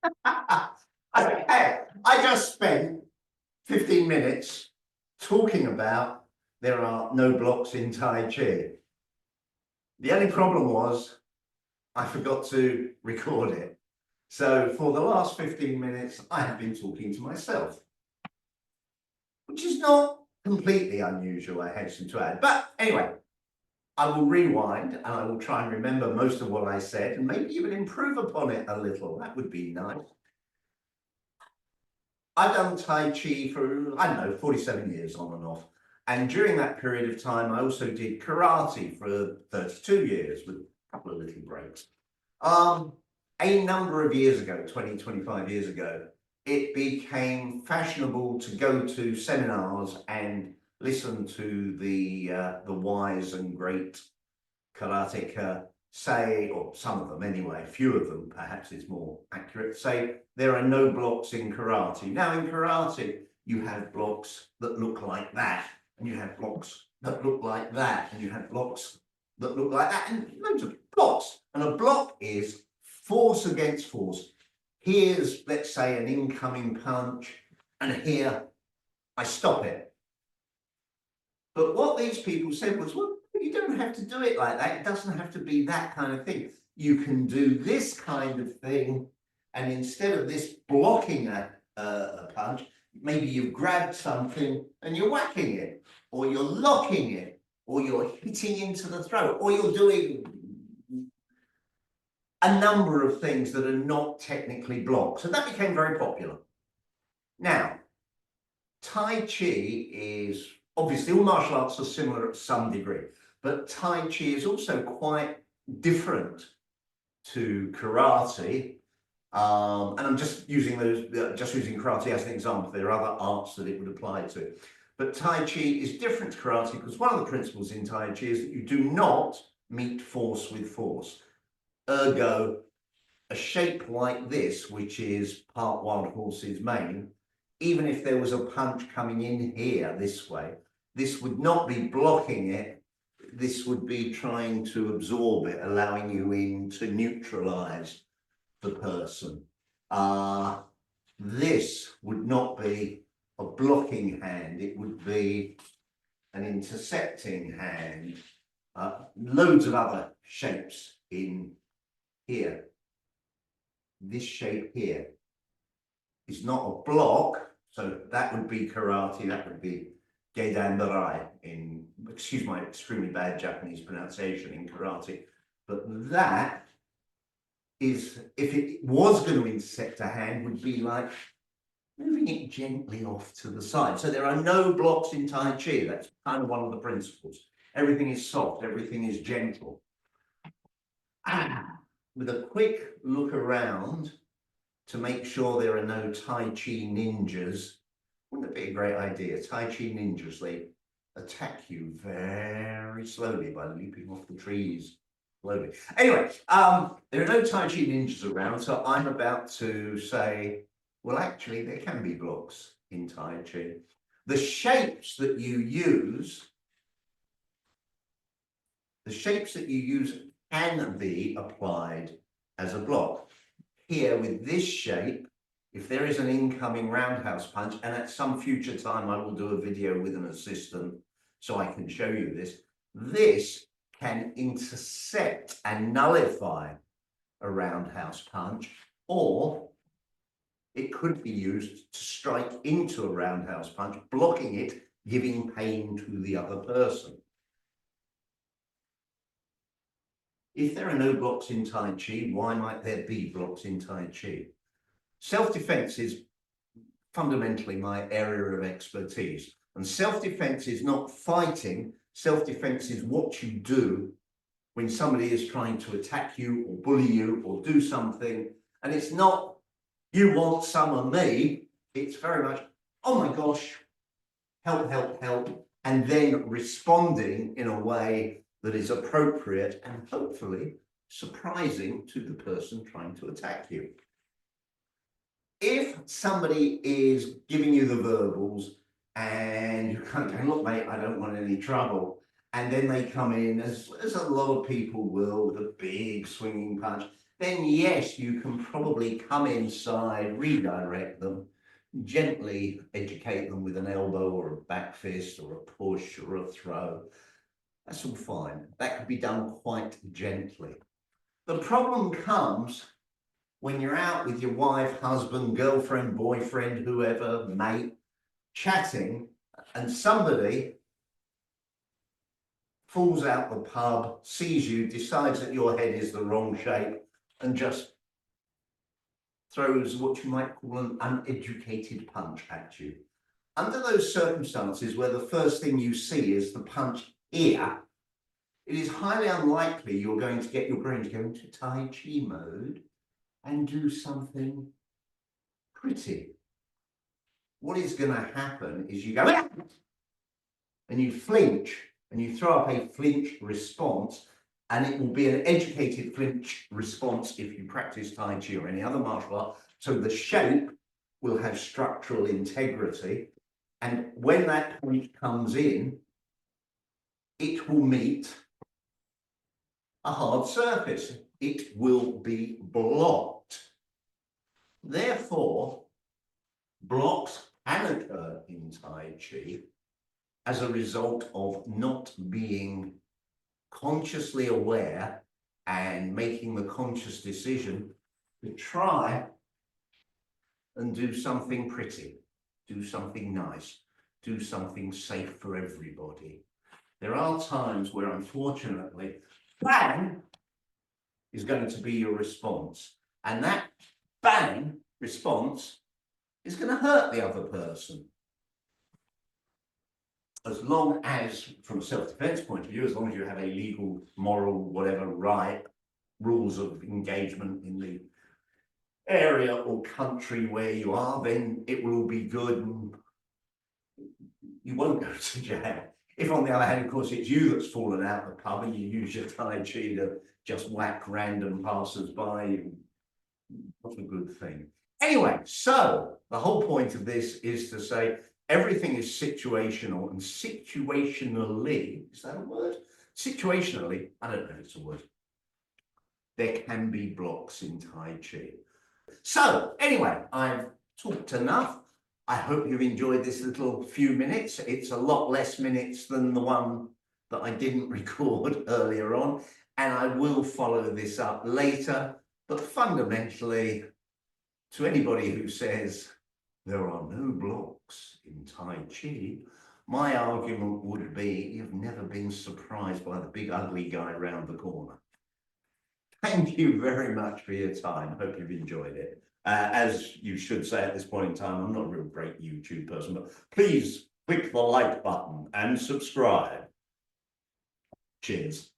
Okay, I just spent 15 minutes talking about there are no blocks in Tai Chi. The only problem was I forgot to record it. So for the last 15 minutes, I have been talking to myself, which is not completely unusual, I hasten to add. But anyway, I will rewind and I will try and remember most of what I said and maybe even improve upon it a little. That would be nice. I've done Tai Chi for, I don't know, 47 years on and off. And during that period of time, I also did karate for 32 years with a couple of little breaks. A number of years ago, 20, 25 years ago, it became fashionable to go to seminars and listen to the wise and great karateka say, or some of them anyway, a few of them perhaps it's more accurate, say there are no blocks in karate. Now in karate, you have blocks that look like that, and you have blocks that look like that, and you have blocks that look like that, and loads of blocks. And a block is force against force. Here's, let's say, an incoming punch, and here I stop it. But what these people said was, well, you don't have to do it like that. It doesn't have to be that kind of thing. You can do this kind of thing, and instead of this blocking a punch, maybe you've grabbed something and you're whacking it, or you're locking it, or you're hitting into the throat, or you're doing a number of things that are not technically blocks. So that became very popular. Now, Tai Chi is, obviously all martial arts are similar at some degree, but Tai Chi is also quite different to karate. And I'm just using karate as an example. There are other arts that it would apply to. But Tai Chi is different to karate because one of the principles in Tai Chi is that you do not meet force with force. Ergo, a shape like this, which is part wild horse's mane, even if there was a punch coming in here this way, this would not be blocking it. This would be trying to absorb it, allowing you in to neutralize the person. This would not be a blocking hand. It would be an intercepting hand. Loads of other shapes in here. This shape here is not a block, so that would be karate, that would be Gedandarai in, excuse my extremely bad Japanese pronunciation, in karate. But that is, if it was going to intercept a hand, would be like moving it gently off to the side. So there are no blocks in Tai Chi. That's kind of one of the principles. Everything is soft, everything is gentle. With a quick look around to make sure there are no Tai Chi ninjas. Wouldn't it be a great idea? Tai Chi ninjas, they attack you very slowly by leaping off the trees slowly. Anyway, there are no Tai Chi ninjas around, so I'm about to say, well, actually, there can be blocks in Tai Chi. The shapes that you use can be applied as a block. Here with this shape, if there is an incoming roundhouse punch, and at some future time I will do a video with an assistant so I can show you this, this can intercept and nullify a roundhouse punch, or it could be used to strike into a roundhouse punch, blocking it, giving pain to the other person. If there are no blocks in Tai Chi, why might there be blocks in Tai Chi? Self-defense is fundamentally my area of expertise. And self-defense is not fighting. Self-defense is what you do when somebody is trying to attack you or bully you or do something. And it's not, you want some of me. It's very much, oh my gosh, help, help, help. And then responding in a way that is appropriate and hopefully surprising to the person trying to attack you. If somebody is giving you the verbals and you're kind of going, look, mate, I don't want any trouble, and then they come in, as a lot of people will, with a big swinging punch, then yes, you can probably come inside, redirect them, gently educate them with an elbow or a back fist or a push or a throw. That's all fine. That could be done quite gently. The problem comes when you're out with your wife, husband, girlfriend, boyfriend, whoever, mate, chatting, and somebody falls out the pub, sees you, decides that your head is the wrong shape, and just throws what you might call an uneducated punch at you. Under those circumstances where the first thing you see is the punch here, it is highly unlikely you're going to get your brain to go into Tai Chi mode and do something pretty. What is going to happen is you go and you flinch and you throw up a flinch response, and it will be an educated flinch response if you practice Tai Chi or any other martial art. So the shape will have structural integrity, and when that point comes in, it will meet a hard surface. It will be blocked. Therefore, blocks can occur in Tai Chi as a result of not being consciously aware and making the conscious decision to try and do something pretty, do something nice, do something safe for everybody. There are times where, unfortunately, bang is going to be your response. And that bang response is going to hurt the other person. As long as, from a self-defense point of view, as long as you have a legal, moral, whatever right, rules of engagement in the area or country where you are, then it will all be good and you won't go to jail. If, on the other hand, of course, it's you that's fallen out the pub and you use your Tai Chi to just whack random passers-by, not a good thing. Anyway, so the whole point of this is to say everything is situational, and situationally, is that a word? Situationally, I don't know if it's a word. There can be blocks in Tai Chi. So anyway, I've talked enough. I hope you've enjoyed this little few minutes. It's a lot less minutes than the one that I didn't record earlier on, and I will follow this up later. But fundamentally, to anybody who says there are no blocks in Tai Chi, my argument would be you've never been surprised by the big ugly guy round the corner. Thank you very much for your time. Hope you've enjoyed it. As you should say at this point in time, I'm not a real great YouTube person, but please click the like button and subscribe. Cheers.